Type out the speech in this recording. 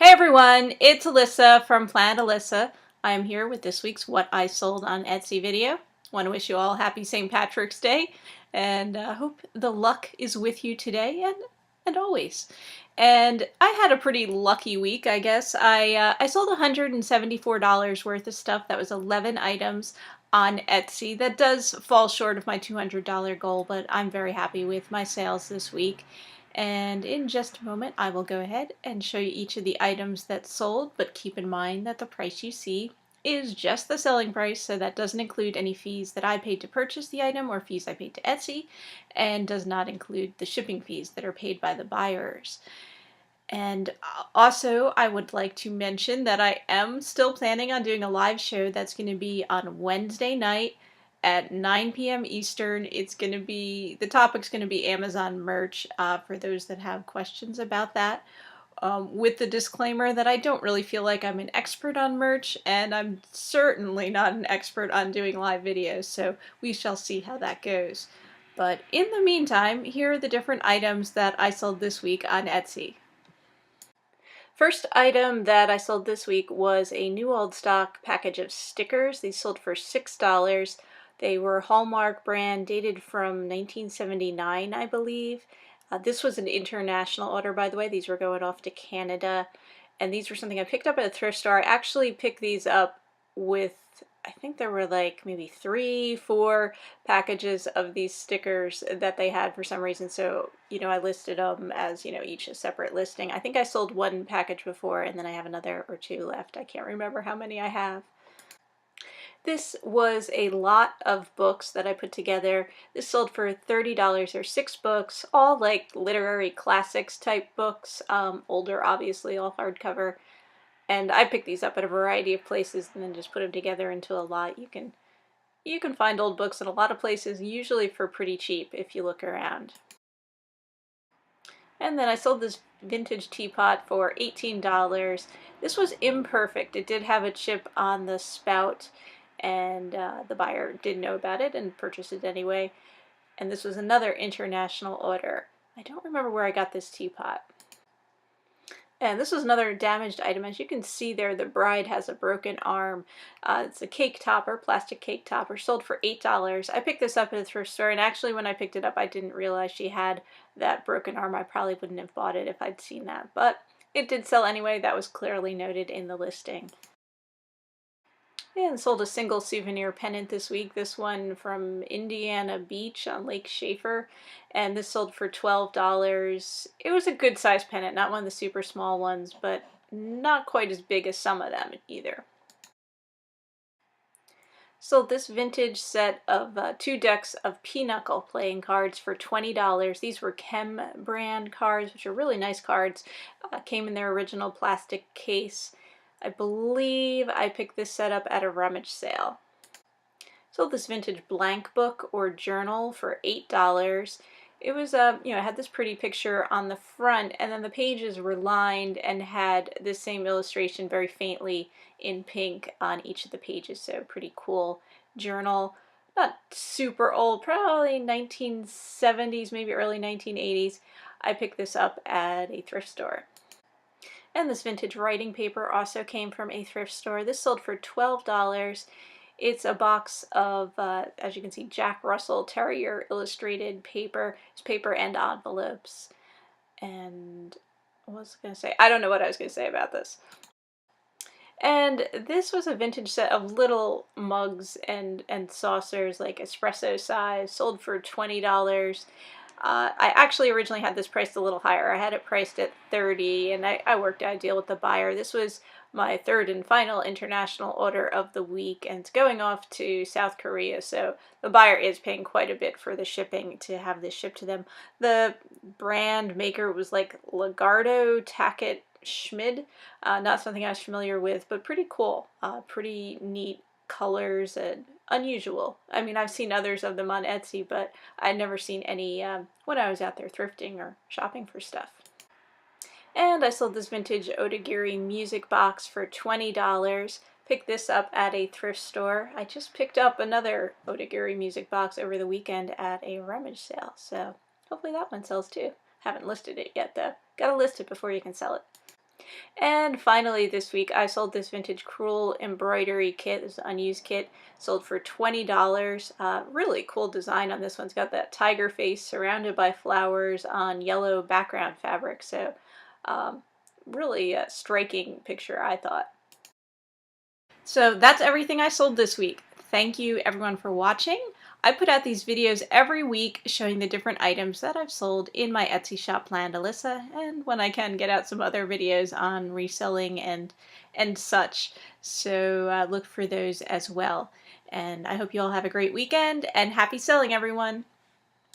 Hey everyone, it's Alyssa from Planet Alyssa. I'm here with this week's What I Sold on Etsy video. Want to wish you all happy St. Patrick's Day, and hope the luck is with you today and always. And I had a pretty lucky week, I guess. I sold $174 worth of stuff. That was 11 items on Etsy. That does fall short of my $200 goal, but I'm very happy with my sales this week. And in just a moment, I will go ahead and show you each of the items that sold, but keep in mind that the price you see is just the selling price, so that doesn't include any fees that I paid to purchase the item or fees I paid to Etsy, and does not include the shipping fees that are paid by the buyers. And also, I would like to mention that I am still planning on doing a live show that's going to be on Wednesday night at 9 p.m. Eastern. The topic's going to be Amazon merch for those that have questions about that. With the disclaimer that I don't really feel like I'm an expert on merch, and I'm certainly not an expert on doing live videos, so we shall see how that goes. But in the meantime, here are the different items that I sold this week on Etsy. First item that I sold this week was a new old stock package of stickers. These sold for $6. They were Hallmark brand, dated from 1979, I believe. This was an international order, by the way. These were going off to Canada. And these were something I picked up at a thrift store. I actually picked these up with, I think there were like maybe 3-4 packages of these stickers that they had for some reason. So, I listed them as, each a separate listing. I think I sold one package before, and then I have another or two left. I can't remember how many I have. This was a lot of books that I put together. This sold for $30. There's 6 books, all like literary classics type books, older obviously, all hardcover. And I picked these up at a variety of places and then just put them together into a lot. You can find old books in a lot of places, usually for pretty cheap if you look around. And then I sold this vintage teapot for $18. This was imperfect. It did have a chip on the spout, and the buyer did know about it and purchased it anyway. And this was another international order. I don't remember where I got this teapot. And this was another damaged item. As you can see there, the bride has a broken arm. It's a cake topper, plastic cake topper, sold for $8. I picked this up at a thrift store, and actually when I picked it up, I didn't realize she had that broken arm. I probably wouldn't have bought it if I'd seen that, but it did sell anyway. That was clearly noted in the listing. And sold a single souvenir pennant this week. This one from Indiana Beach on Lake Schaefer. And this sold for $12. It was a good size pennant, not one of the super small ones, but not quite as big as some of them either. Sold this vintage set of 2 decks of Pinochle playing cards for $20. These were Chem brand cards, which are really nice cards. Came in their original plastic case. I believe I picked this set up at a rummage sale. Sold this vintage blank book or journal for $8. It was, it had this pretty picture on the front, and then the pages were lined and had the same illustration very faintly in pink on each of the pages, so pretty cool journal. Not super old, probably 1970s, maybe early 1980s. I picked this up at a thrift store. And this vintage writing paper also came from a thrift store. This sold for $12. It's a box of, as you can see, Jack Russell Terrier illustrated paper. It's paper and envelopes. And what was I going to say? I don't know what I was going to say about this. And this was a vintage set of little mugs and saucers, like espresso size, sold for $20. I actually originally had this priced a little higher. I had it priced at $30, and I worked out a deal with the buyer. This was my third and final international order of the week, and it's going off to South Korea, so the buyer is paying quite a bit for the shipping to have this shipped to them. The brand maker was like Legardo Tackett Schmid. Not something I was familiar with, but pretty cool. Pretty neat colors and unusual. I mean, I've seen others of them on Etsy, but I'd never seen any when I was out there thrifting or shopping for stuff. And I sold this vintage Odagiri Music Box for $20. Picked this up at a thrift store. I just picked up another Odagiri Music Box over the weekend at a rummage sale, so hopefully that one sells too. Haven't listed it yet though. Gotta list it before you can sell it. And finally this week I sold this vintage Crewel Embroidery Kit. This unused kit, sold for $20. Really cool design on this one. It's got that tiger face surrounded by flowers on yellow background fabric. So really striking picture, I thought. So that's everything I sold this week. Thank you everyone for watching. I put out these videos every week showing the different items that I've sold in my Etsy shop, Planned Alissa, and when I can get out some other videos on reselling and such. So look for those as well. And I hope you all have a great weekend and happy selling, everyone!